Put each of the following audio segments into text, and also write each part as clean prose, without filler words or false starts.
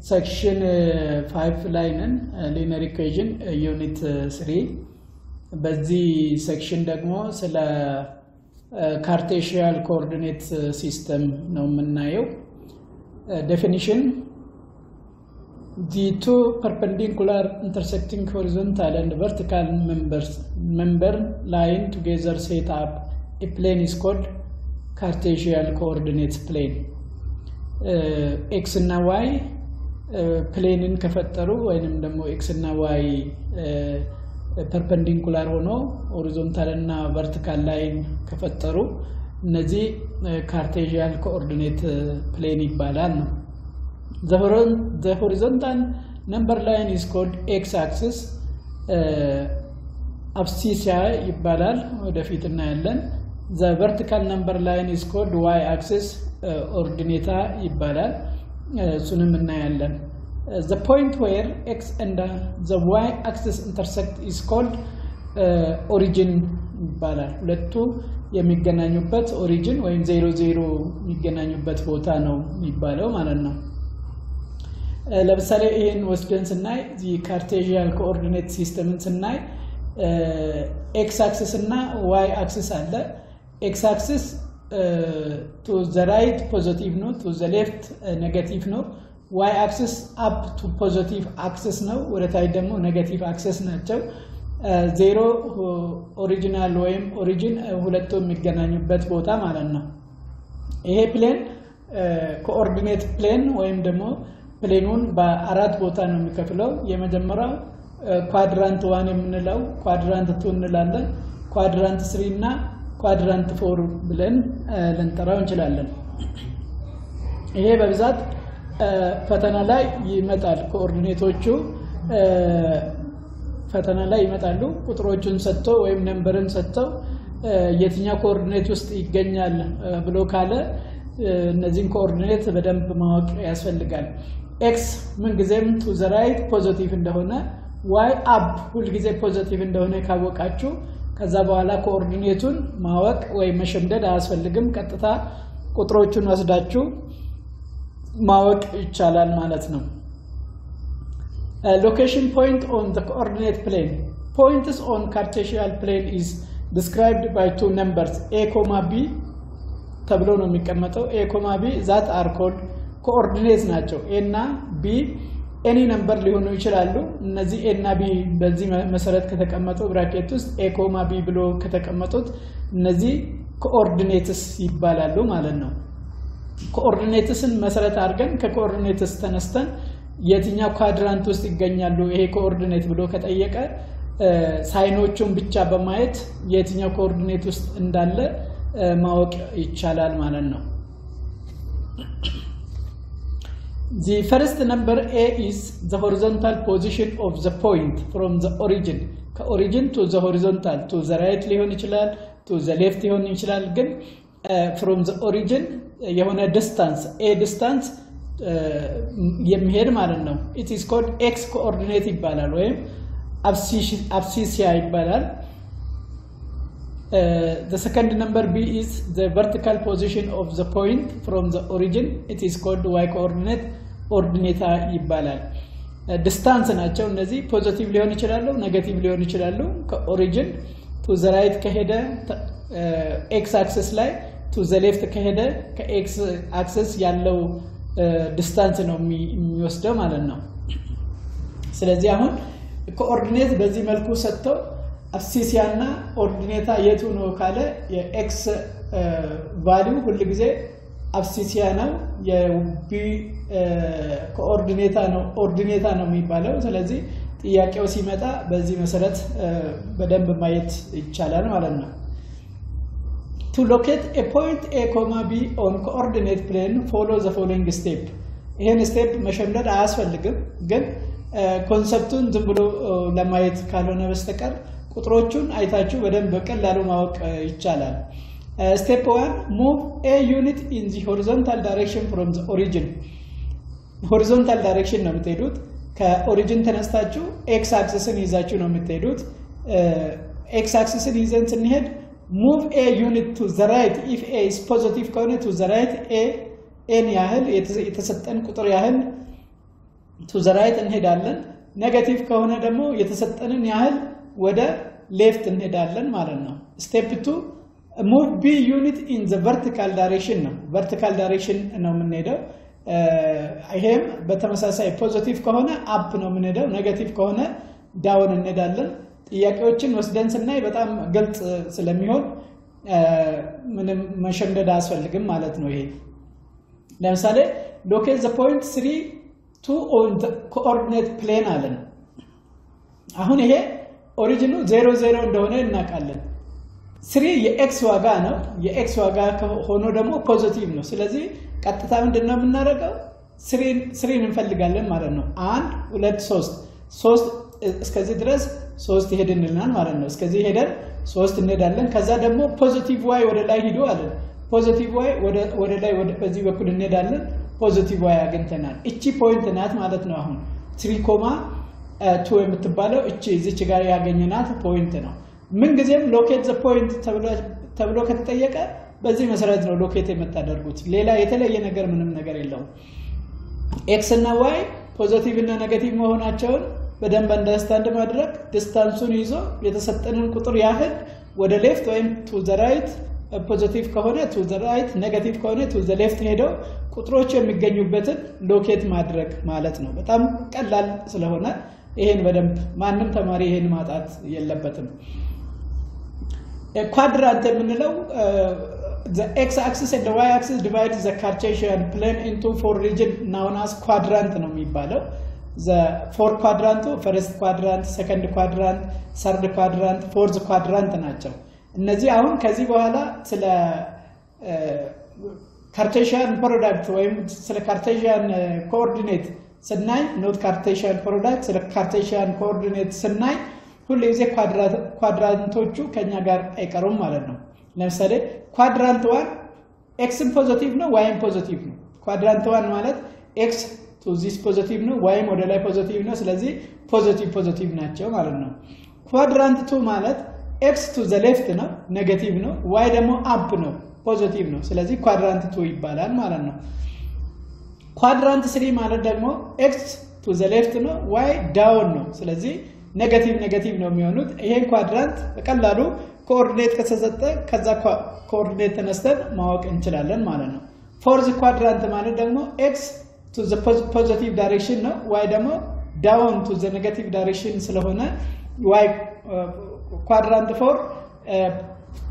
section 5 ላይ ነን linear equation unit 3 በዚህ section ደግሞ ስለ cartesian coordinate system ነው የምናየው definition the two perpendicular intersecting horizontal and vertical member line together set up a plane is called Cartesian coordinate plane x እና y plane ከፈጠሩ ወይንም ደግሞ x እና y perpendicular ሆኖ horizontal እና vertical line ከፈጠሩ እነዚህ Cartesian coordinate plane ይባላል ነው the horizontal number line is called x axis abscissa ይባላል ወደፊት እናያለን the vertical number line is called y axis ordinata ይባላል እሱንም እናያለን the point where x and the y axis intersect is called origin ይባላል ሁለቱ የሚገናኙበት origin ወይም 00 የሚገናኙበት ቦታ ነው የሚባለው ማለት ነው ለምሳሌ ይሄን ወስደን ስናይ the Cartesian coordinate system ስናይ x axis እና y axis አለ x axis to the right positive ነው to the left negative ነው y axis up to positive axis ነው ወደታይ ደግሞ negative axis ናቸው ዜሮ ኦሪጂናል ወይም ኦሪጂን ሁለቱ የሚገናኙበት ቦታ ማለት ነው ይሄ ፕሌን ኮኦርዲኔት ፕሌን ወይም ደግሞ ፕሌኑን በአራት ቦታ ነው የሚከፍለው የመጀመሪያው ኳድራንት 1 የምንለው ኳድራንት 2 እንላለን ኳድራንት 3 እና ኳድራንት 4 ብለን ልንጠራው እንችላለን ይሄ በብዛት ፈተና ላይ ይመጣል ኮኦርዲኔቶቹ ፈተና ላይ ይመጣሉ ቁጥሮቹን ሰጥቶ ወይም ነምበርን ሰጥቶ የትኛው ኮኦርዲኔት ውስጥ ይገኛል ብሎ ካለ እነዚህን ኮኦርዲኔት በደንብ ማወቅ ያስፈልጋል x ምን ጊዜም to the right ፖዚቲቭ እንደሆነ y up ሁሉ ጊዜ ፖዚቲቭ እንደሆነ ካወቃችሁ ከዛ በኋላ ኮኦርዲኔቱን ማወቅ ወይ መሸምደድ አያስፈልግም ቀጥታ ቁጥሮቹን ወስዳችሁ ማወቅ ይቻላል ማለት ነው location point on the coordinate plane points on Cartesian plane is described by two numbers a, b ተብሎ ነው የሚቀመጠው a, b that are called coordinates ናቸው a እና b any number ሊሆኑ ይችላሉ እነዚህ a እና b በዚህ መሰረት ከተቀመጡ ብራኬት ውስጥ a, b ብሎ ከተቀመጡት እነዚህ coordinates ይባላሉ ማለት ነው coordinatesን መሰረት አድርገን ከcoordinates ተነስተን የትኛው ኳድራንት ውስጥ ይገኛሉ ይሄ ኮኦርዲኔት ብሎ ከጠየቀ ሳይኖቹን ብቻ በማየት የትኛው ኮኦርዲኔት ውስጥ እንዳለ ማወቅ ይቻላል ማለት ነው The first number a is the horizontal position of the point from the origin ከorigin to the horizontal to the right ሊሆን ይችላል to the left ሊሆን ይችላል ግን from the origin የሆነ distance a distance የሚሄድ ማለት ነው it is called x coordinate ይባላል ወይም abscissa ይባላል the second number b is the vertical position of the point from the origin it is called y coordinate ordinata ይባላል distance ናቸው እነዚህ ፖዚቲቭ ሊሆን ይችላል ኔጌቲቭ ሊሆን ይችላል ከorigin to the right ከሄደ x axis ላይ to the left ከሄደ ከx axis ያለው ዲስታንስ ነው የሚወስደው ማለት ነው ስለዚህ አሁን ኮኦርዲኔት በዚህ መልኩ ሰጥተው አብሲሲያ እና ኦርዲኔታ የቱ ነው ካለ የx ቫልዩ ሁሉ ጊዜ አብሲሲያ ነው የb ኮኦርዲኔታ ነው ኦርዲኔታ ነው የሚባለው ስለዚህ ጥያቄው ሲመጣ በዚህ መሰረት በደንብ ማየት ይቻላል ማለት ነው To locate a point a, b on coordinate plane follow the following step ይሄን ስቴፕ መሸምደድ አያስፈልግም ግን ኮንሰፕቱን ዝም ብሎ ለማየት ካልሆነ በስተቀር ቁጥሮቹን አይታችሁ በደንብ በቀላሉ ማወቅ ይቻላል step 1 move a unit in the horizontal direction from the origin horizontal direction ነው የምትሄዱት ከኦሪጂን ተነስታችሁ x axisን ይዛችሁ ነው የምትሄዱት x axisን ይዘን ስንሄድ move a unit to the right if a is positive ከሆነ to the right a n ያህል የተሰጠን ቁጥር ያህል to the right እንሄዳለን ኔጌቲቭ ከሆነ ደግሞ የተሰጠንን ያህል ወደ ሌፍት እንሄዳለን ማለት ነው ስቴፕ 2 move b unit in the vertical direction ነው vertical direction ነው የምንሄደው ይሄም በተመሳሳይ ፖዚቲቭ ከሆነ አፕ ነው የምንሄደው ኔጌቲቭ ከሆነ ዳውን እንሄዳለን ጥያቄዎችን ወስደን ስናይ በጣም ግልጽ ስለሚሆን ምንም መሸምደድ አያስፈልግም ማለት ነው ይሄ ለምሳሌ locate the point 3 2 on the coordinate plane አለን አሁን ይሄ ኦሪጂኑ 0 0 እንደሆነ እናውቃለን 3 የx ዋጋ ነው የx ዋጋ ሆኖ ደግሞ ፖዚቲቭ ነው ስለዚህ ቀጥታ ምንድነው የምናደርገው 3 እንፈልጋለን ማለት ነው 1 2 3 እስከዚህ ድረስ 3 ይሄድልናል ማለት ነው እስከዚህ ሄደን 3 እንሄዳለን ከዛ ደግሞ ፖዚቲቭ y ወደ ላይ ሄዶ አለ ፖዚቲቭ y ወደ ላይ ወደ በዚህ በኩል እንሄዳለን ፖዚቲቭ y አግኝተናል እቺ ፖይንት ናት ማለት ነው አሁን 3.2 የምትባለው እቺ እዚች ጋር ያገኘናት ፖይንት ነው ምን ጊዜም ሎኬት ዘ ፖይንት ተብሎ ከተጠየቀ በዚህ መሰረት ነው ሎኬት የምታደርጉት ሌላ የተለየ ነገር ምንም ነገር የለውም x እና y ፖዚቲቭ እና ኔጌቲቭ መሆናቸውን በደንብ አንደርስታንድ ማድረግ ዲስታንሱን ይዞ የተሰጠንን ቁጥር ያህል ወደ ሌፍት ወይም ቱ ዘ ራይት ፖዚቲቭ ከሆነ ቱ ዘ ራይት ኔጌቲቭ ከሆነ ቱ ዘ ሌፍት ሄዶ ቁጥሮች የሚገኙበትን ሎኬት ማድረግ ማለት ነው በጣም ቀላል ስለሆነ ይሄን በደንብ ማንንም ተማሪ ይሄን ማጣት የለበትም ኳድራንት የምንለው the x axis and the y axis divides the Cartesian plane into 4 regions known as quadrant ነው የሚባለው the 4 quadrant first quadrant second quadrant third quadrant fourth quadrant ናቸው እነዚህ አሁን ከዚህ በኋላ ስለ Cartesian product ወይም ስለ Cartesian coordinate ስናይ not Cartesian product ስለ Cartesian coordinate ስናይ ሁሉ ጊዜ ኳድራንቶቹ ከኛ ጋር አይቀሩም ማለት ነው ለምሳሌ ኳድራንት 1 x ፖዚቲቭ ነው y ፖዚቲቭ ነው ኳድራንት 1 ማለት x to this ፖዚቲቭ ነው y ወደ ላይ ፖዚቲቭ ነው ስለዚህ ፖዚቲቭ ናቸው ማለት ነው ኳድራንት 2 ማለት x to the left ነው ኔጌቲቭ ነው y ደግሞ አፕ ነው ፖዚቲቭ ነው ስለዚህ ኳድራንት 2 ይባላል ማለት ነው ኳድራንት 3 ማለት ደግሞ x to the left ነው y ዳውን ነው ስለዚህ ኔጌቲቭ ነው የሚሆኑት ይሄን ኳድራንት በቀላሉ ኮኦርዲኔት ከተሰጠ ከዛ ኮኦርዲኔት ተነስተን ማወቅ እንችላለን ማለት ነው ፎርዝ ኳድራንት ማለት ደግሞ x to the positive direction ነው y ደግሞ down to the negative direction ስለሆነ y ኳድራንት 4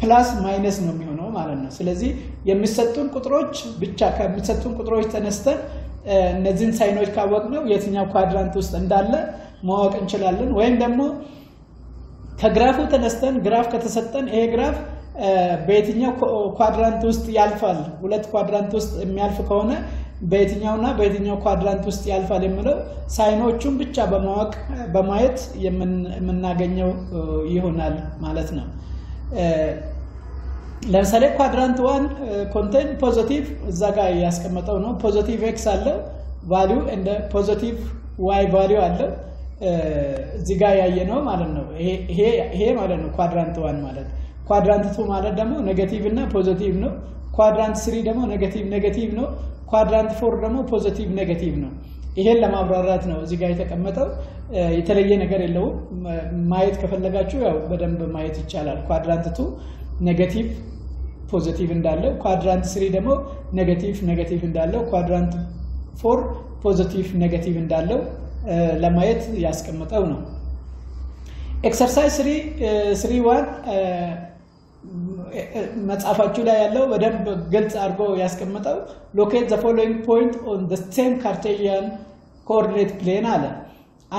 ፕላስ ማይነስ ነው የሚሆነው ማለት ነው ስለዚህ የሚሰጡን ቁጥሮች ብቻ ከሚሰጡን ቁጥሮች ተነስተን እነዚህን ሳይኖች ካወቅነው የትኛው ኳድራንት ውስጥ እንዳለ ማወቅ እንችላለን ወይም ደግሞ ከግራፉ ተነስተን ግራፍ ከተሰጠን ይሄ ግራፍ በየትኛው ኳድራንት ውስጥ ያልፋል ሁለት ኳድራንት ውስጥ የሚያልፍ ከሆነ በየትኛው ኳድራንት ውስጥ ያልፋል የሚለው ሳይኖቹን ብቻ በማየት የምናገኘው ይሆናል ማለት ነው ለምሳሌ ኳድራንት 1 ኮንቴን ፖዚቲቭ እዛ ጋር ያስቀመጠው ነው ፖዚቲቭ x አለው ቫልዩ እንደ ፖዚቲቭ y ቫልዩ አለው እዚህ ጋር ያየነው ማለት ነው ይሄ ማለት ነው ኳድራንት 1 ማለት ኳድራንት 2 ማለት ደግሞ ኔጌቲቭ እና ፖዚቲቭ ነው ኳድራንት 3 ደግሞ ኔጌቲቭ ነው ኳድራንት 4 ደግሞ ፖዚቲቭ ኔጌቲቭ ነው ይሄን ለማብራራት ነው እዚህ ጋር የተቀመጠው የተለየ ነገር የለውም ማየት ከፈለጋችሁ ያው በደንብ ማየት ይቻላል ኳድራንት 2 ኔጌቲቭ ፖዚቲቭ እንዳለው ኳድራንት 3 ደግሞ ኔጌቲቭ እንዳለው ኳድራንት 4 ፖዚቲቭ ኔጌቲቭ እንዳለው ለማየት ያስቀመጠው ነው ኤክሰርሳይዝ 3.1 መጻፋችሁ ላይ ያለው በደንብ ግልጽ አድርጎ ያስቀመጠው locate the following point on the same Cartesian coordinate plane አለ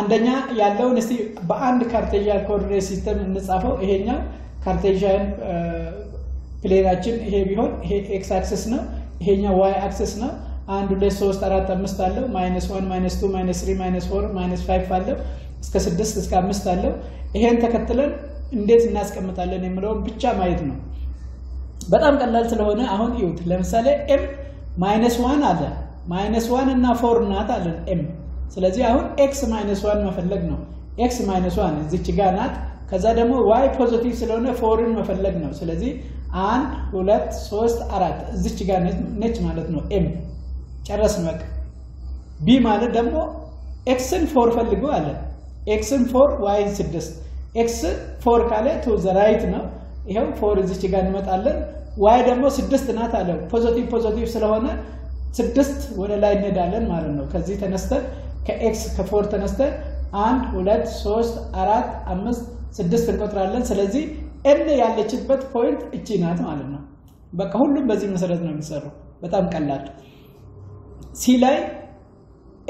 አንደኛ ያለውን እስቲ በአንድ Cartesian coordinate system እንጻፈው ይሄኛው Cartesian ፕሌናችን ይሄ ቢሆን ይሄ x axis ነው ይሄኛው y axis ነው 1 2 3 4 5 አለው -1 -2 -3 -4 -5 አለው እስከ 6 እስከ 5 አለው ይሄን ተከትለን እንዴት እናስቀምጣለን የሚለው ብቻ ማየት ነው በጣም ቀላል ስለሆነ አሁን ይሁት ለምሳሌ m -1 አለ -1 እና 4 ናት አለን m ስለዚህ አሁን x -1 መፈለግ ነው x -1 እዚች ጋር ናት ከዛ ደግሞ y ፖዚቲቭ ስለሆነ 4ን መፈለግ ነው ስለዚህ 1 2 3 4 እዚች ጋር ነች ማለት ነው m ጨረስን በቃ b ማለት ደግሞ xን 4 ፈልጉ አለ xን 4 y 6 x 4 ካለ to the right ነው ይሄው 4 እዚች ጋር እንመጣለን y ደግሞ 6 ናት አለ ፖዚቲቭ ስለሆነ 6 ወደ ላይ እንሄዳለን ማለት ነው ከዚህ ተነስተን ከx ከ4 ተነስተን 1 2 3 4 5 6 እንቆጥራለን ስለዚህ n ያለችበት ፖይንት እቺ ናት ማለት ነው በቃ ሁሉም በዚህ መሰረት ነው የሚሰራው በጣም ቀላል c ላይ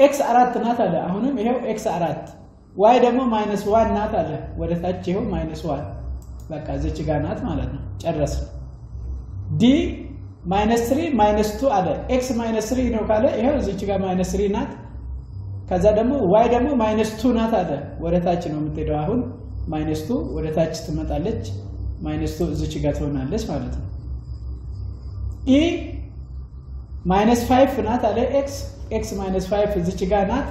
x 4 ናት አለ አሁንም ይሄው x 4 y ደግሞ -1 ናት አለ ወደ ታች ይሄው -1 በቃ እዚች ጋር ናት ማለት ነው ጨረስን d -3 -2 አለ x -3 ነው ካለ ይሄው እዚች ጋር -3 ናት ከዛ ደግሞ y ደግሞ -2 ናት አለ ወደ ታች ነው የምትሄደው አሁን -2 ወደ ታች ትመጣለች -2 እዚች ጋር ትሆናለች ማለት ነው e -5 ናት አለ x -5 እዚች ጋር ናት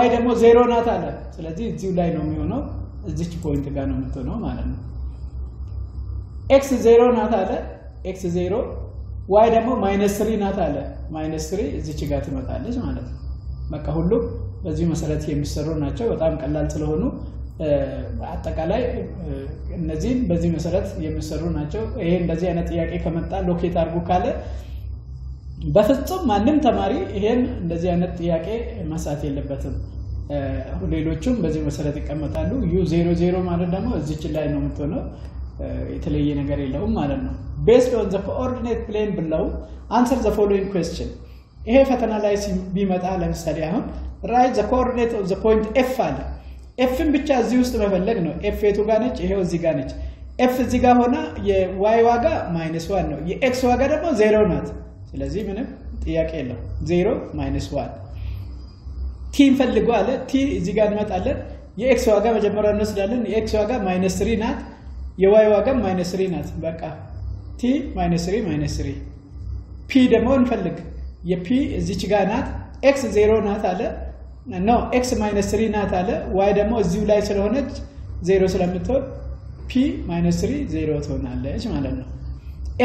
y ደግሞ 0 ናት አለ ስለዚህ እዚሁ ላይ ነው የሚሆነው እዚች ፖይንት ጋር ነው የምትሆነው ማለት ነው x 0 ናት አለ x 0 y ደግሞ -3 ናት አለ -3 እዚች ጋር ትመጣለች ማለት ነው በቃ ሁሉ በዚህ መሰረት የሚሰሩ ናቸው በጣም ቀላል ስለሆኑ አጠቃላይ እነዚህ በዚህ መሰረት የሚሰሩ ናቸው ይሄ እንደዚህ አይነት ጥያቄ ከመጣ ሎኬት አድርጉ ካለ በፍጹም ማንንም ተማሪ ይሄን እንደዚህ አይነት ጥያቄ ማሳት የለበትም ሌሎችም በዚህ መሰረት ይቀመጣሉ u00 ማለት ደግሞ እዚች ላይ ነው የምትሆነው የተለየ ነገር የለውም ማለት ነው based on the coordinate plane below answer the following question ይሄ ፈተና ላይ ቢመጣ ለምሳሌ አሁን write the coordinate of the point f አለ fን ብቻ እዚህ ውስጥ መፈለግ ነው f የቱ ጋር ነች ይሄው እዚህ ጋር ነች f እዚህ ጋር ሆነ የy ዋጋ -1 ነው የx ዋጋ ደግሞ 0 ናት ስለዚህ ምንም ጥያቄ የለው 0 -1 t ፈልጉ አለ t እዚህ ጋር እንመጣለን የx ዋጋ መጀመሪያ እንወስዳለን የx ዋጋ -3 ናት የy ዋጋ -3 ናት በቃ t -3 p ደግሞ እንፈልግ የp እዚች ጋር ናት x 0 ናት አለ no x -3 ናት አለ y ደግሞ እዚሁ ላይ ስለሆነች 0 ስለምትሆን p -3 0 ትሆናለች ማለት ነው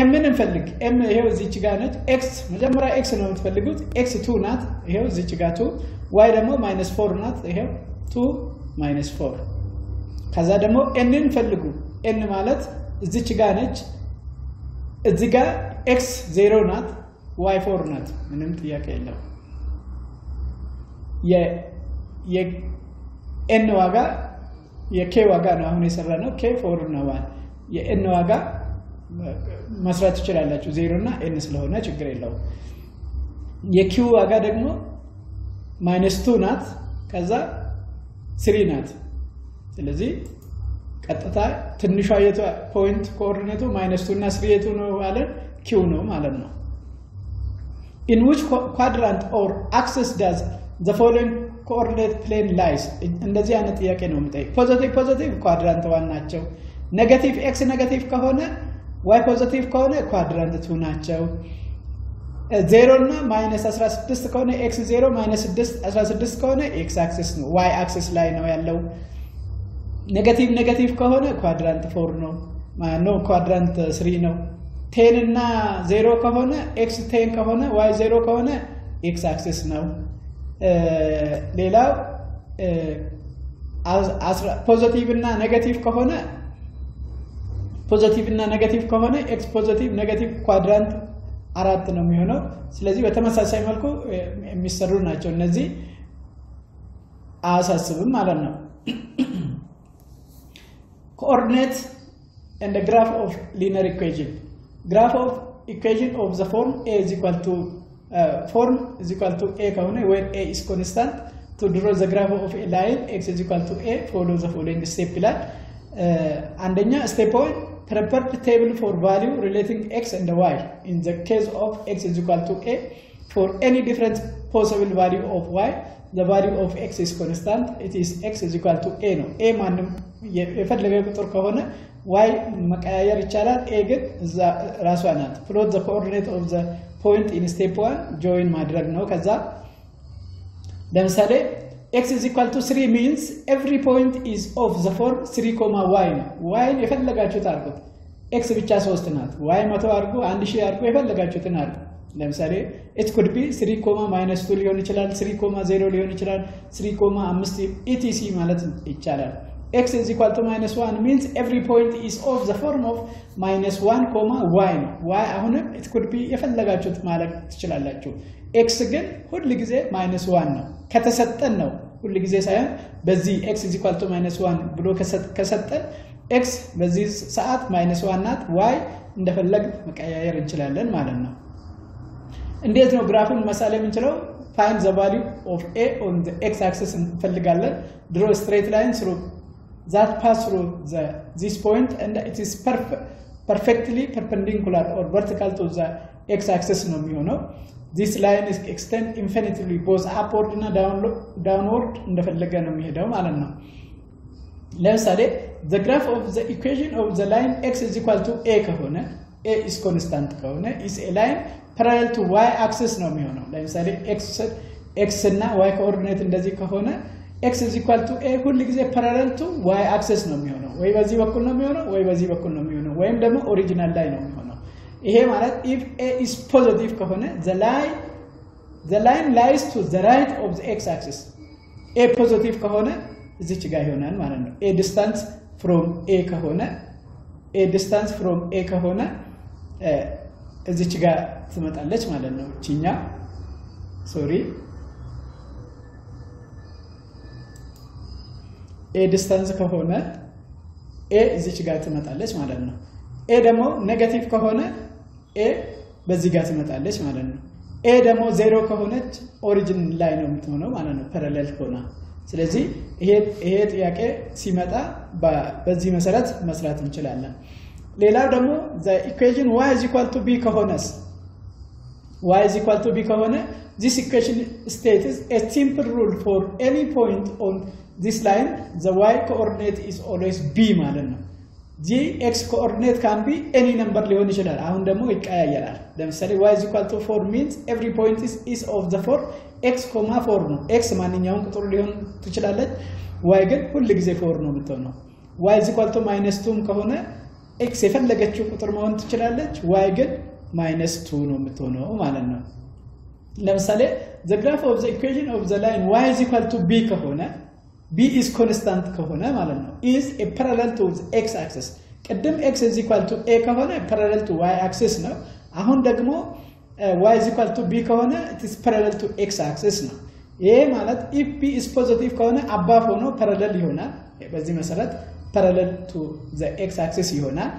m ምን እንፈልግ m ይሄው እዚች ጋር ነች x መጀመሪያ x ነው የምትፈልጉት x 2 ናት ይሄው እዚች ጋር 2 y ደግሞ -4 ናት ይሄው 2 -4 ከዛ ደግሞ n እንፈልጉ n ማለት እዚች ጋር ነች እዚህ ጋር x 0 ናት y 4 ናት ምንም ጥያቄ የለም n ዋጋ የk ዋጋ ነው አሁን የሰራነው k 4 ነው የn ዋጋ መስራት ይችላልላችሁ 0 እና n ስለሆነ ችግር የለው የq ዋጋ ደግሞ -2 ናት ከዛ 3 ናት ስለዚህ ቀጥታ ትንሿ የቱ ፖይንት ኮኦርዲኔቱ -2 እና 3 የቱ ነው ማለት q ነው ማለት ነው in which quadrant or axis does the following coordinate plane lies እንደዚህ አይነት ጥያቄ ነው የምጠይቅ ፖዚቲቭ ኳድራንት 1 ናቸው ኔጌቲቭ x ኔጌቲቭ ከሆነ y ፖዚቲቭ ከሆነ ኳድራንት 2 ናቸው 0 እና -16 ከሆነ x 0 -16 ከሆነ x axis ነው y axis ላይ ነው ያለው ኔጌቲቭ ከሆነ ኳድራንት 4 ነው ነው ኳድራንት 3 ነው 10 እና 0 ከሆነ x 10 ከሆነ y 0 ከሆነ x axis ነው ሌላው ፖዚቲቭ እና ኔጌቲቭ ከሆነ x ፖዚቲቭ ኔጌቲቭ ኳድራንት 4 ነው የሚሆነው ስለዚህ በተመሳሳይ መልኩ የሚሰሩ ናቸው እነዚህ አሳስብም ማለት ነው coordinate and the graph of linear equation graph of equation of the form a is equal to form is equal to a ከሆነ where a is constant to draw the graph of a line x is equal to a follow the following step ይላል አንደኛ step 1 prepare the table for value relating x and y in the case of x is equal to a for any different possible value of y the value of x is constant it is x is equal to a ነው a ማንም የፈለገ ቁጥር ከሆነ y መቀያየር ይቻላል a ግን ራሷ ናት plot the coordinate of the point in step 1 join ማድረግ ነው ከዛ ለምሳሌ x is equal to 3 means every point is of the form 3, y y የፈለጋችሁት አድርጉት x ብቻ 3 ናት y 100 አድርጉ 1000 አድርጉ የፈለጋችሁትን አድርጉ ለምሳሌ it could be 3, -2 ሊሆን ይችላል 3, 0 ሊሆን ይችላል 3, 5 etc ማለት ይቻላል x is equal to -1 means every point is of the form of -1, y ነው y አሁንም it could be የፈለጋችሁት ማለት ትችላላችሁ x ግን ሁሉ ጊዜ -1 ነው ከተሰጠን ነው ሁሉ ጊዜ ሳይሆን በዚህ x is equal to -1 ብሎ ከሰጠን x በዚህ ሰዓት -1 ናት y እንደፈለግ መቀያየር እንችላለን ማለት ነው እንዴት ነው ግራፉን መሳል የምንችለው find the value of a on the x axis እንፈልጋለን draw a straight line through that pass through this point and it is perfectly perpendicular or vertical to the x axis ነው የሚሆነው this line is extend infinitely both upward and downward እንደፈለገ ነው የሚሄደው ማለት ነው ለምሳሌ the graph of the equation of the line x is equal to a ከሆነ a is constant ከሆነ is a line parallel to y axis ነው የሚሆነው ለምሳሌ x እና y coordinate እንደዚህ ከሆነ x is equal to a ሁሉ ጊዜ parallel to y axis ነው የሚሆነው ወይ በዚህ በኩል ነው የሚሆነው ወይ በዚህ በኩል ነው የሚሆነው ወይም ደግሞ ኦሪጂናል ላይ ነው የሚሆነው ይሄ ማለት if a is positive ከሆነ the line lies to the right of the x axis a positive ከሆነ እዚች ጋር ይሆናል ማለት ነው a distance from a ከሆነ እዚች ጋር ትመጣለች ማለት ነው እቺኛ ሶሪ a distance ከሆነ a እዚች ጋር ትመጣለች ማለት ነው a ደግሞ ኔጌቲቭ ከሆነ a በዚህ ጋር ትመጣለች ማለት ነው a ደግሞ 0 ከሆነች ኦሪጂን ላይ ነው የምትሆነው ማለት ነው ፓራሌል ሆና ስለዚህ ይሄ ጥያቄ ሲመጣ በዚህ መሰረት መስራት እንችላለን ሌላው ደግሞ the equation y is equal to b ከሆነስ y is equal to b ከሆነ this equation states a simple rule for any point on this line the y coordinate is always b ማለት ነው the x coordinate can be any number ሊሆን ይችላል አሁን ደግሞ ይቀያየራል ለምሳሌ y is equal to 4 means every point is of the 4 x, 4 ነው x ማንኛውም ቁጥር ሊሆን ትችላለች y ግን ሁሉ ጊዜ 4 ነው የምትሆነው y is equal to -2 ከሆነ x የፈለገችው ቁጥር መሆን ትችላለች y ግን -2 ነው የምትሆነው ማለት ነው ለምሳሌ the graph of the equation of the line y is equal to b ከሆነ b is constant ከሆነ ማለት ነው is a parallel to the x axis ቀደም x is equal to a ከሆነ parallel to y axis ነው አሁን ደግሞ y is equal to b ከሆነ it is parallel to x axis ነው ይሄ ማለት if b is positive ከሆነ above ሆኖ parallel ይሆናል በዚህ መሰረት parallel to the x axis ይሆናል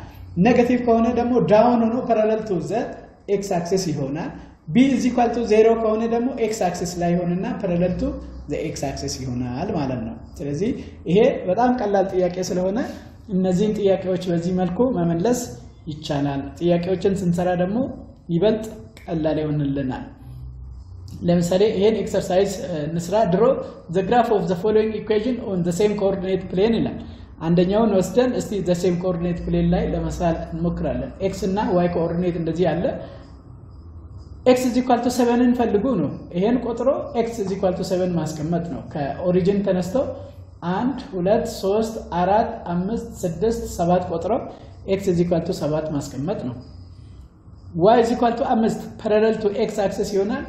ኔጌቲቭ ከሆነ ደግሞ down ሆኖ parallel to the x axis ይሆናል b is equal to 0 ከሆነ ደግሞ x axis ላይ ሆነና parallel to the x axis ይሆናል ማለት ነው ስለዚህ ይሄ በጣም ቀላል ጥያቄ ስለሆነ እነዚህን ጥያቄዎች በዚህ መልኩ መመለስ ይቻላል ጥያቄዎችን ስንሰራ ደግሞ ይበልጥ ቀላል ይሆንልናል ለምሳሌ ይሄን ኤክሰርሳይዝ እንስራ ድሮ the graph of the following equation on the same coordinate plane ይላል አንደኛውን ወስደን እስቲ the same coordinate plane ላይ ለመስራት እንሞክራለን x እና y coordinate እንደዚህ አለ x is equal to 7 እንፈልጉ ነው ይሄን ቆጥሮ x is equal to 7 ማስቀመጥ ነው ከኦሪጂን ተነስተው 1 2 3 4 5 6 7 ቆጥሮ x is equal to 7 ማስቀመጥ ነው y is equal to 5 parallel to x axis ይሆናል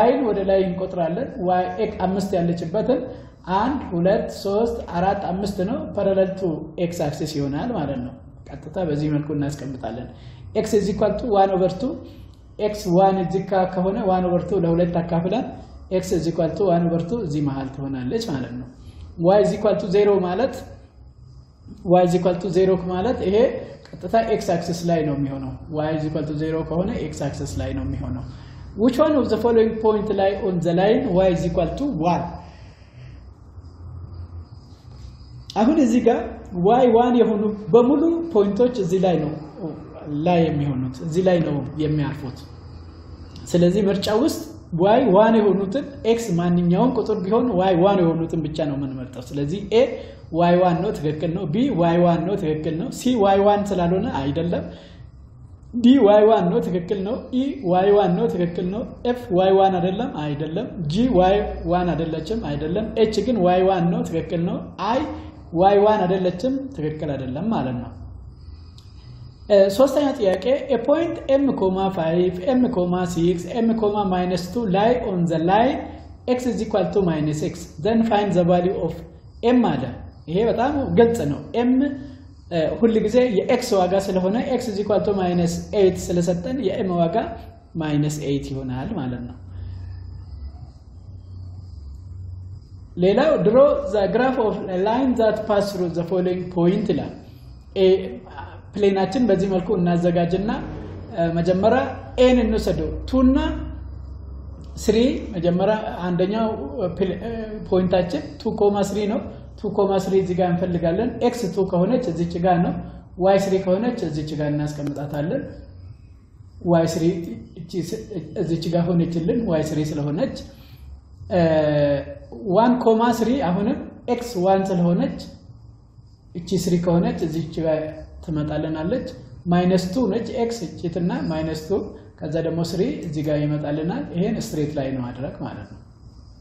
y ወደ ላይ እንቆጥራለን y x 5 ያለችበትን 1 2 3 4 5 ነው parallel to x axis ይሆናል ማለት ነው ቀጥታ በዚህ መልኩ እናስቀምጣለን x is equal to 1/2 x 1 እዚህ ከሆነ 1/2 ለሁለት አካፍለን x is equal to 1/2 እዚህ መሃል ትሆናለች ማለት ነው y is equal to 0 ማለት y is equal to 0 ማለት ይሄ ቀጥታ x axis ላይ ነው የሚሆነው y is equal to 0 ከሆነ x axis ላይ ነው የሚሆነው which one of the following point lie on the line y is equal to 1 አሁን እዚህ ጋር y 1 የሆኑ በሙሉ ፖይንቶች እዚህ ላይ ነው ላይ የሚሆኑት እዚህ ላይ ነው የሚያርፉት ስለዚህ ምርጫው ውስጥ y 1 የሆኑትን x ማንኛውም ቁጥር ቢሆን y 1 የሆኑትን ብቻ ነው የምንመርጠው ስለዚህ a y 1 ነው ትክክል ነው b y 1 ነው ትክክል ነው c y 1 ስላልሆነ አይደለም d y 1 ነው ትክክል ነው e y 1 ነው ትክክል ነው f y 1 አይደለም g y 1 አይደለም h ግን y 1 ነው ትክክል ነው i y 1 አይደለችም ትክክል አይደለም ማለት ነው ሶስተኛ ጥያቄ a point m,5 m,6 m,-2 lie on the line x is equal to -x then find the value of m አለ ይሄ በጣም ግልጽ ነው m ሁሉ ጊዜ የx ዋጋ ስለሆነ x is equal to -8 ስለሰጠን የm ዋጋ -8 ይሆናል ማለት ነው ሌላው draw the graph of a line that pass through the following point ይላል ፕሌናችን በዚህ መልኩ እናዘጋጅና መጀመሪያ a እንወስደው 2 እና 3 መጀመሪያ አንደኛው ፖይንታችን 2.3 ነው 2.3 እዚህ ጋር እንፈልጋለን x2 ከሆነች እዚች ጋር ነው y3 ከሆነች እዚች ጋር እናስቀምጣታለን y3 እዚች ጋር ሆነችልን y3 ስለሆነች 1.3 አሁንም x1 ስለሆነች እቺ 3 ከሆነች እዚች ጋር ትመጣልናለች -2 ነች x እቺትና -2 ከዛ ደግሞ 3 እዚህ ጋር ይመጣልናል ይሄን ስትሬት ላይን ማድረግ ማለት ነው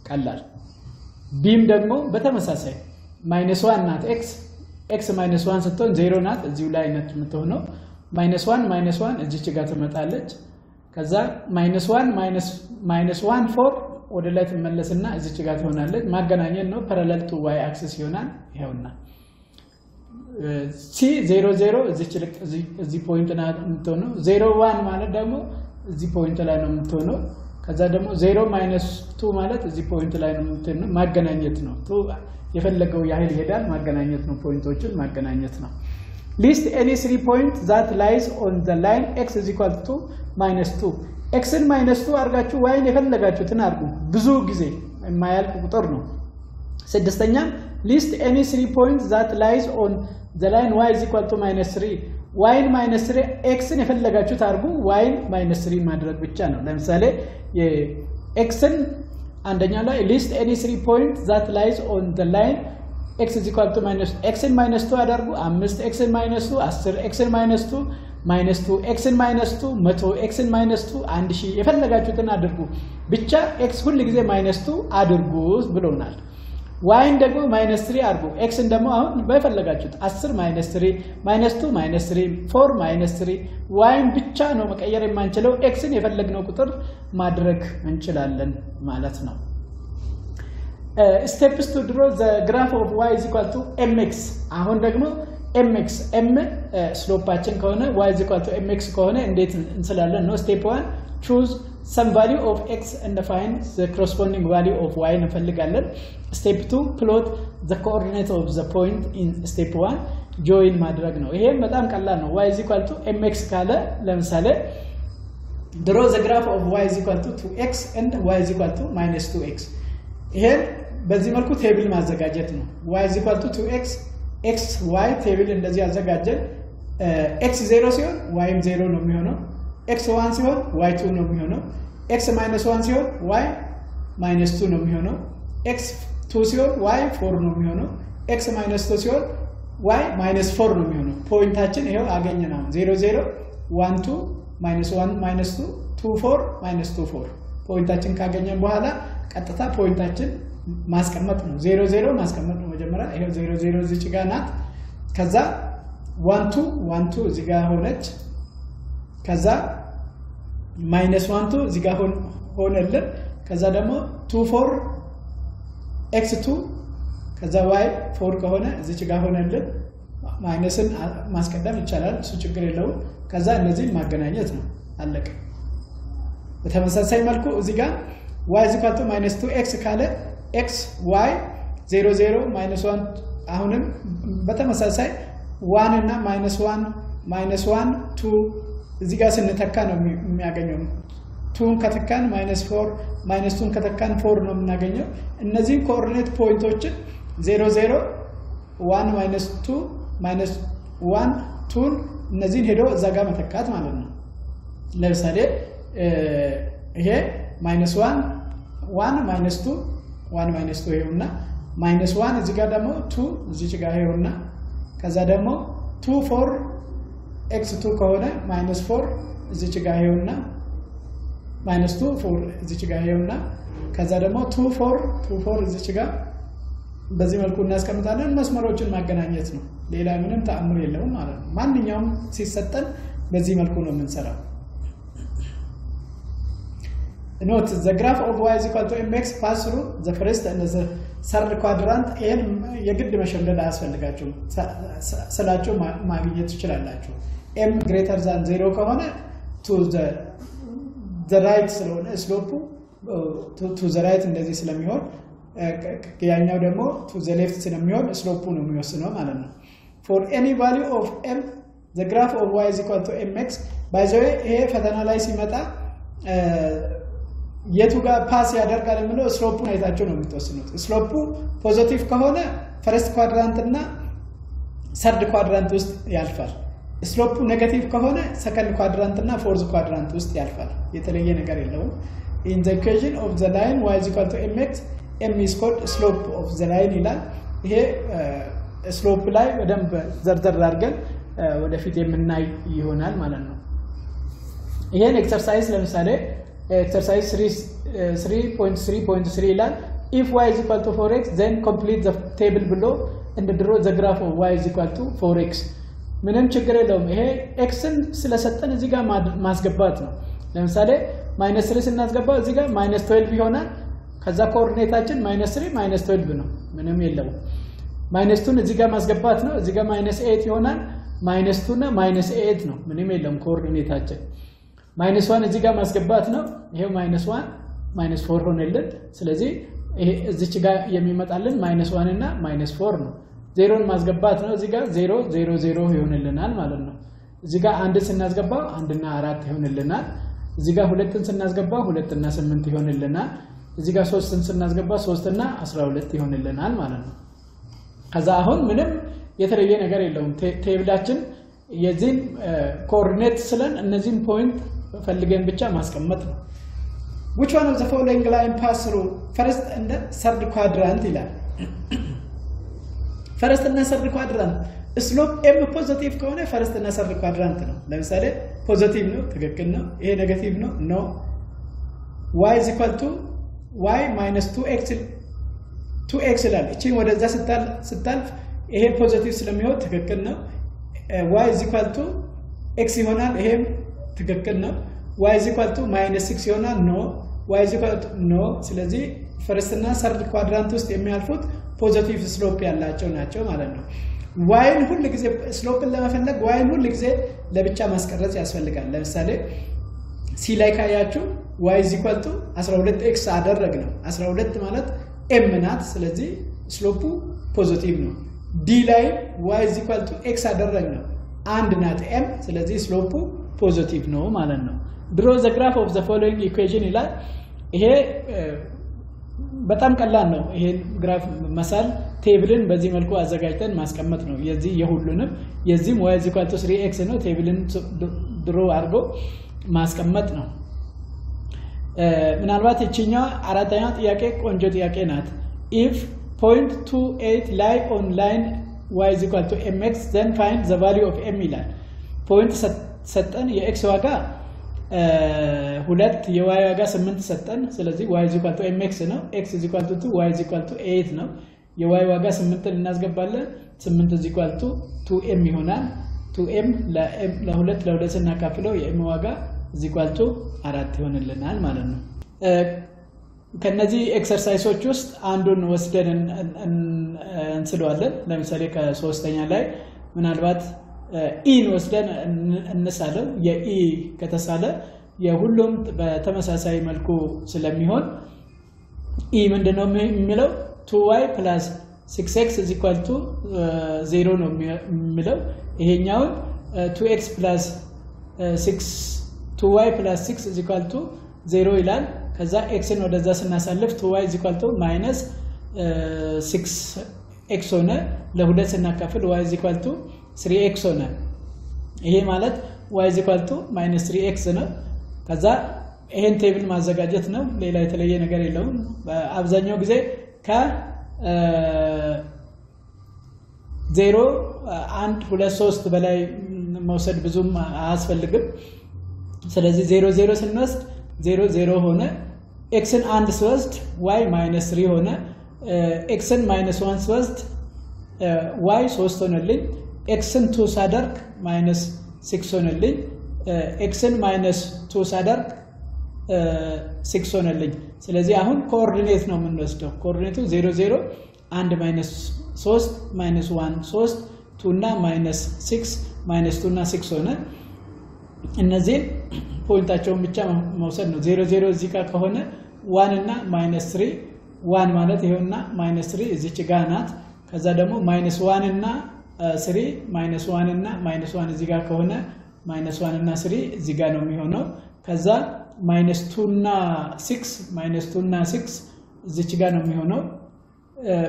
ቀላል ቢም ደግሞ በተመሳሳይ -1 ናት x -1 ስትሆን 0 ናት እዚሁ ላይ ነች የምትሆነው -1 እዚች ጋር ትመጣለች ከዛ -1 4 ወደ ላይ ትመለስና እዚች ጋር ትሆናለች ማገናኘት ነው parallel to y axis ይሆናል ይሄውና c 00 እዚህ ፖይንት ላይ ነው የምትሆነው 01 ማለት ደግሞ እዚህ ፖይንት ላይ ነው የምትሆነው ከዛ ደግሞ 0 -2 ማለት እዚህ ፖይንት ላይ ነው የምትሆነው ማገናኘት ነው የፈለገው ያህል ይሄዳል ማገናኘት ነው ፖይንቶችን ማገናኘት ነው list any 3 points that lies on the line x is equal to -2 x and -2 አርጋችሁ y የፈለጋችሁትን አርጉ ብዙ ጊዜ የማያልቅ ቁጥር ነው ስድስተኛ list any 3 points that lies on the line y is equal to -3 y -3 x ን የፈለጋችሁት አርጉ y -3 ማድረግ ብቻ ነው ለምሳሌ x ን አንደኛ ላይ list any 3 points that lies on the line x is equal to x ን -2 አድርጉ 5 x ን -2 10 x ን -2 -2 x ን -2 100 x ን -2 1000 የፈለጋችሁትን አድርጉ ብቻ x ሁሉ ጊዜ -2 አድርጉ ብሎናል y ደግሞ -3 አድርጉ x ደግሞ አሁን በፈለጋችሁት 10 -3 -2 -3 4 -3 y ብቻ ነው መቀየር የማንችለው x ን የፈለግነው ቁጥር ማድረግ እንችላለን ማለት ነው steps to draw the graph of y is equal to mx አሁን ደግሞ mx m ስሎፓችን ከሆነ y is equal to mx ከሆነ እንዴት እንስላለን ነው step 1 choose some value of x and find the corresponding value of y እንፈልጋለን step 2 plot the coordinate of the point in step 1 join ማድረግ ነው ይሄም በጣም ቀላል ነው y is equal to mx ካለ ለምሳሌ draw the graph of y is equal to 2x and y is equal to -2x ይሄን በዚህ መልኩ ቴብል ማዘጋጀት ነው y is equal to 2x x y ቴብል እንደዚህ አዘጋጀን x 0 ሲሆን y 0 ነው የሚሆነው x 1 ሲሆን y 2 ነው የሚሆነው x -1 ሲሆን y -2 ነው የሚሆነው x 2 ሲሆን y 4 ነው የሚሆነው x -2 ሲሆን y -4 ነው የሚሆነው ፖይንታችን ይሄው አገኘና 0 0 1 2 -1 -2 2 4 -2 4 ፖይንታችን ካገኘን በኋላ ቀጥታ ፖይንታችን ማስቀመጥ ነው 0 0 ማስቀመጥ ነው መጀመሪያ ይሄው 0 0 እዚህ ጋር ናት ከዛ 1 2 እዚህ ጋር ሆነች ከዛ -1 2 እዚህ ጋር ሆነልን ከዛ ደግሞ 2 4 x2 ከዛ y 4 ከሆነ እዚህ ጋር ሆነልን ማይነስን ማስቀደም ይቻላል እሱ ችግር የለውም ከዛ እነዚህ ማገናኘት ነው አለቀ በተመሳሳይ መልኩ እዚህ ጋር y is equal to -2x ካለ x y 0 0 -1 አሁንም በተመሳሳይ 1 እና -1 2 እዚህ ጋር ስንተካ ነው የሚያገኘው 2 ከተካን -4 -2 ከተካን 4 ነው የምናገኘው እነዚህ ኮኦርዲኔት ፖይንቶችን 0 0 1 -2 -1 2 እነዚህን ሄዶ እዛ ጋር መተካት ማለት ነው ለምሳሌ ይሄ -1 1 -2 1 -2 ይሆንና -1 እዚህ ጋር ደግሞ 2 እዚህ ጋር ይሆንና ከዛ ደግሞ 2 4 x2 ከሆነ -4 እዚህ ጋር ይሆንና -2 4 እዚህ ጋር ይሆንና ከዛ ደግሞ 2 4 እዚህ ጋር በዚህ መልኩ እናስቀምጣለን መስመሮችን ማገናኘት ነው ሌላ ምንም ተአምር የለውም ማለት ነው ማንኛውም ሲሰጠን በዚህ መልኩ ነው የምንሰራው Note the graph of y is equal to mx pass through the first and the third quadrant and የግድ መሸምደድ አያስፈልጋችሁም ስላችሁ ማግኘት ትችላላችሁ m greater than 0 ከሆነ to the right ስለሆነ ስሎፑ to the right እንደዚህ ስለሚሆን ያኛው ደግሞ to the left ስለሚሆን ስሎፑ ነው የሚወስነው ማለት ነው for any value of m the graph of y is equal to mx by the way ይሄ ፈተና ላይ ሲመጣ የቱ ጋር ፓስ ያደርጋል የሚለው ስሎፑን አይታችሁ ነው የምትወስኑት ስሎፑ ፖዚቲቭ ከሆነ ፈርስት ኳድራንት እና ሰርድ ኳድራንት ውስጥ ያልፋል ስሎፑ ኔጌቲቭ ከሆነ ሰከንድ ኳድራንት እና ፎርዝ ኳድራንት ውስጥ ያልፋል የተለየ ነገር የለውም in the equation of the line y is equal to mx m is called slope of the line ይላል ይሄ ስሎፕ ላይ በደንብ ዘርዘር አድርገን ወደፊት የምናይ ይሆናል ማለት ነው ይሄን ኤክሰርሳይዝ ለምሳሌ exercise 3.3.3 ይላል if y is equal to 4x then complete the table below and draw the graph of y is equal to 4x ምንም ችግር የለውም ይሄ x ን ስለሰጠን እዚህ ጋር ማስገባት ነው ለምሳሌ -3 ስናስገባ እዚህ ጋር -12 ይሆናል ከዛ ኮኦርዲኔታችን -3 -12 ነው ምንም የለውም -2 እዚህ ጋር ማስገባት ነው እዚህ ጋር -8 ይሆናል -2 እና -8 ነው ምንም የለውም ኮኦርዲኔታችን -1 እዚህ ጋር ማስገባት ነው ይሄው -1 -4 ሆነልን ስለዚህ ይሄ እዚች ጋር የሚመጣልን -1 እና -4 ነው 0 ን ማስገባት ነው እዚህ ጋር 0 0 0 ይሆንልናል ማለት ነው እዚህ ጋር 1 ስናስገባ 1 እና 4 ይሆንልናል እዚህ ጋር 2 ን ስናስገባ 2 እና 8 ይሆንልናል እዚህ ጋር 3 ን ስናስገባ 3 እና 12 ይሆንልናል ማለት ነው ከዛ አሁን ምንም የተለየ ነገር የለውም ቴብላችን የዚህን ኮኦርዲኔት ስለን እነዚህን ፖይንት ፈልገን ብቻ ማስቀመጥ ነው which one of the following line pass through first and third quadrant ይላል first and third quadrant slope m positive ከሆነ first and third quadrant ነው ለምሳሌ ፖዚቲቭ ነው ትክክል ነው ይሄ ኔጌቲቭ ነው no y is equal to y minus 2x ይላል እቺ ወደዛ ስታልፍ ይሄ ፖዚቲቭ ስለሚሆን ትክክል ነው y is equal to x ይሆናል ይሄም ትክክል ነው y is equal to -6 ይሆናል no y is equal to no ስለዚህ ፈርስት እና ሰርድ ኳድራንት ውስጥ የሚያልፉት ፖዚቲቭ ስሎፕ ያላቸው ናቸው ማለት ነው y ን ሁሉ ጊዜ ስሎፕን ለመፈለግ y ን ሁሉ ጊዜ ለብቻ ማስቀረጽ ያስፈልጋል ለምሳሌ c ላይ ካያችሁ y is equal to 12x አደረግነው 12 ማለት m ናት ስለዚህ ስሎፑ ፖዚቲቭ ነው d ላይ y is equal to x አደረግነው አንድ ናት m ስለዚህ ስሎፑ ፖዚቲቭ ነው ማለት ነው draw the graph of the following equation ይላል ይሄ በጣም ቀላል ነው ይሄ ግራፍ መሳል ቴብልን በዚህ መልኩ አዘጋጅተን ማስቀመጥ ነው የዚህ የሁሉንም የዚህም y is equal to 3x ነው ቴብልን draw አድርጎ ማስቀመጥ ነው ምናልባት እቺኛው አራተኛ ጥያቄ ቆንጆ ጥያቄ ናት if point 28 lie on line y is equal to mx then find the value of m ይላል ፖይንት ሰጠን የx ዋጋ 2 የy ዋጋ 8 ሰጠን ስለዚህ y is equal to mx ነው x is equal to 2 y is equal to 8 ነው የy ዋጋ 8 እናስገባለን 8 is equal to 2m ይሆናል 2m ለ2 ለ2 ስናካፍለው የm ዋጋ is equal to 4 ይሆንልናል ማለት ነው ከነዚህ ኤክሰርሳይሶች ውስጥ አንዱን ወስደን እንስለዋለን ለምሳሌ ከሶስተኛ ላይ ምናልባት ኢን ወስደን እንሳለው የኢ ከተሳለ የሁሉም በተመሳሳይ መልኩ ስለሚሆን ኢ ምንድነው የሚለው 2y + 6x = 0 ነው የሚለው ይሄኛው 2x + 6 2y + 6 = 0 ይላል ከዛ x ን ወደዛ ስናሳልፍ 2y = -6x ሆነ ለሁለት ስናካፍል y = 3x ሆነ ይሄ ማለት y = -3x ነው ከዛ ይሄን ቴብል ማዘጋጀት ነው ሌላ የተለየ ነገር የለውም በአብዛኛው ጊዜ ከ 0 1 2 3 በላይ መውሰድ ብዙም አያስፈልግም ስለዚህ 0 0 ስንወስድ 0 0 ሆነ x ን 1 ስወስድ y -3 ሆነ ኤክስን -1 ስወስድ ዋይ 3 ሆነልኝ ኤክስን 2 ሳደርግ -6 ሆነልኝ ኤክስን -2 ሳደርግ 6 ሆነልኝ ስለዚህ አሁን ኮኦርዲኔት ነው የምንወስደው ኮኦርዲኔቱ 0 0 1 -3 -1 3 2 እና -6 -2 እና 6 ሆነ እነዚህ ፖይንታቸውን ብቻ መውሰድ ነው 0 0 እዚህ ጋር ከሆነ 1 እና -3 1 ማለት ይሄውና -3 እዚች ጋር ናት ከዛ ደግሞ -1 እና 3 -1 እና -1 እዚህ ጋር ከሆነ -1 እና 3 እዚህ ጋር ነው የሚሆነው ከዛ -2 እና 6 -2 እና 6 እዚች ጋር ነው የሚሆነው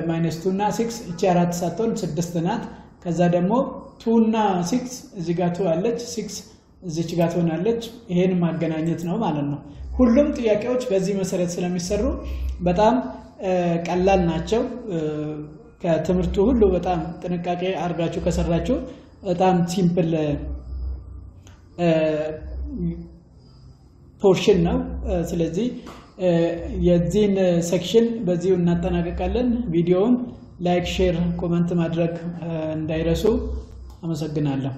-2 እና 6 እቺ 4 ሳትሆን 6 ናት ከዛ ደግሞ 2 እና 6 እዚህ ጋር ትዋለች 6 እዚች ጋር ትሆናለች ይሄን ማገናኘት ነው ማለት ነው ሁሉም ጥያቄዎች በዚህ መሰረት ስለሚሰሩ በጣም ቀላል ናቸው ከትምህርቱ ሁሉ በጣም ጥንቃቄ አርጋችሁ ከሰራችሁ በጣም ሲምፕል ፖርሽን ነው ስለዚህ የዚህን ሴክሽን በዚሁ እናጠናቀቃለን ቪዲዮውን ላይክ ሼር ኮሜንት ማድረግ እንዳይረሱ አመሰግናለሁ